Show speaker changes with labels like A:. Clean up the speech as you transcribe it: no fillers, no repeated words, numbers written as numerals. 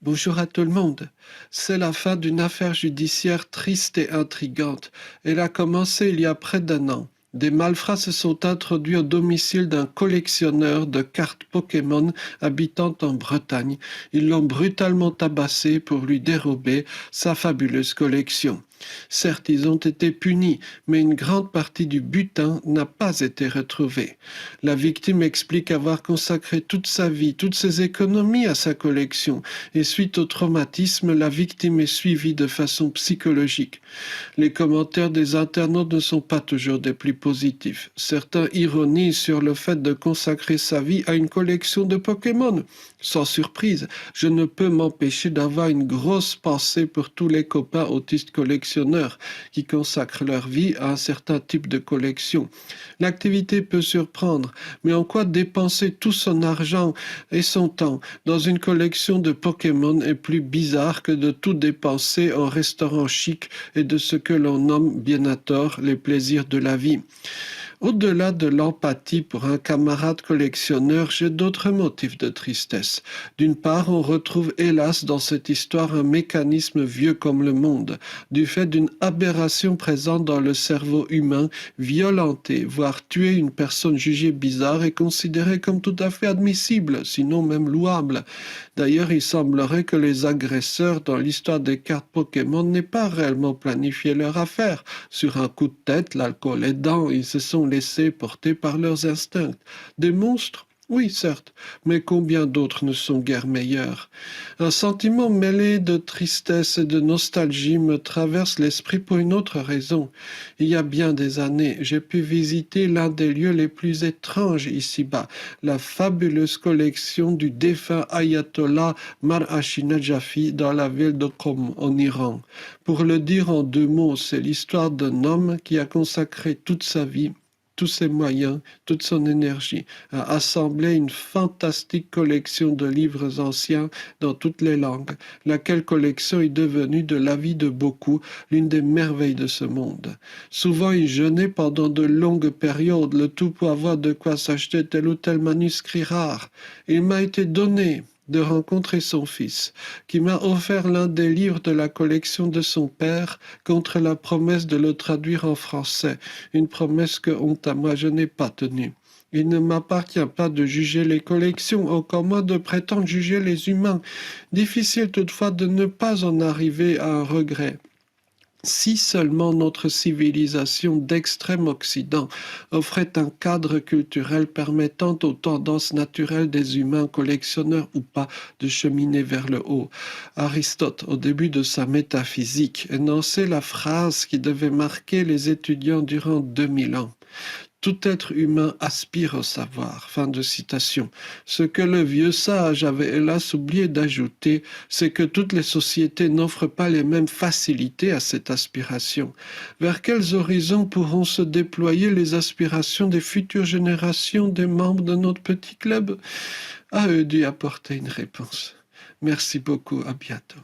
A: Bonjour à tout le monde. C'est la fin d'une affaire judiciaire triste et intrigante. Elle a commencé il y a près d'un an. Des malfrats se sont introduits au domicile d'un collectionneur de cartes Pokémon habitant en Bretagne. Ils l'ont brutalement tabassé pour lui dérober sa fabuleuse collection. Certes, ils ont été punis, mais une grande partie du butin n'a pas été retrouvée. La victime explique avoir consacré toute sa vie, toutes ses économies à sa collection, et suite au traumatisme, la victime est suivie de façon psychologique. Les commentaires des internautes ne sont pas toujours des plus positifs. Certains ironisent sur le fait de consacrer sa vie à une collection de Pokémon. Sans surprise, je ne peux m'empêcher d'avoir une grosse pensée pour tous les copains autistes collectionneurs qui consacrent leur vie à un certain type de collection. L'activité peut surprendre, mais en quoi dépenser tout son argent et son temps dans une collection de Pokémon est plus bizarre que de tout dépenser en restaurant chic et de ce que l'on nomme bien à tort les plaisirs de la vie. Au-delà de l'empathie pour un camarade collectionneur, j'ai d'autres motifs de tristesse. D'une part, on retrouve hélas dans cette histoire un mécanisme vieux comme le monde, du fait d'une aberration présente dans le cerveau humain, violenter, voire tuer une personne jugée bizarre et considérée comme tout à fait admissible, sinon même louable. D'ailleurs, il semblerait que les agresseurs dans l'histoire des cartes Pokémon n'aient pas réellement planifié leur affaire. Sur un coup de tête, l'alcool aidant, ils se sont laissés porter par leurs instincts. Des monstres? Oui, certes, mais combien d'autres ne sont guère meilleurs? Un sentiment mêlé de tristesse et de nostalgie me traverse l'esprit pour une autre raison. Il y a bien des années, j'ai pu visiter l'un des lieux les plus étranges ici-bas, la fabuleuse collection du défunt ayatollah Mar-Ashi Najafi dans la ville de Qom, en Iran. Pour le dire en deux mots, c'est l'histoire d'un homme qui a consacré toute sa vie, tous ses moyens, toute son énergie, à assembler une fantastique collection de livres anciens dans toutes les langues, laquelle collection est devenue, de l'avis de beaucoup, l'une des merveilles de ce monde. Souvent, il jeûnait pendant de longues périodes, le tout pour avoir de quoi s'acheter tel ou tel manuscrit rare. Il m'a été donné de rencontrer son fils, qui m'a offert l'un des livres de la collection de son père contre la promesse de le traduire en français, une promesse que, honte à moi, je n'ai pas tenue. Il ne m'appartient pas de juger les collections, encore moins de prétendre juger les humains. Difficile toutefois de ne pas en arriver à un regret. Si seulement notre civilisation d'extrême Occident offrait un cadre culturel permettant aux tendances naturelles des humains, collectionneurs ou pas, de cheminer vers le haut. Aristote, au début de sa métaphysique, énonçait la phrase qui devait marquer les étudiants durant 2000 ans. Tout être humain aspire au savoir. Fin de citation. Ce que le vieux sage avait hélas oublié d'ajouter, c'est que toutes les sociétés n'offrent pas les mêmes facilités à cette aspiration. Vers quels horizons pourront se déployer les aspirations des futures générations des membres de notre petit club? À eux d'y apporter une réponse. Merci beaucoup, à bientôt.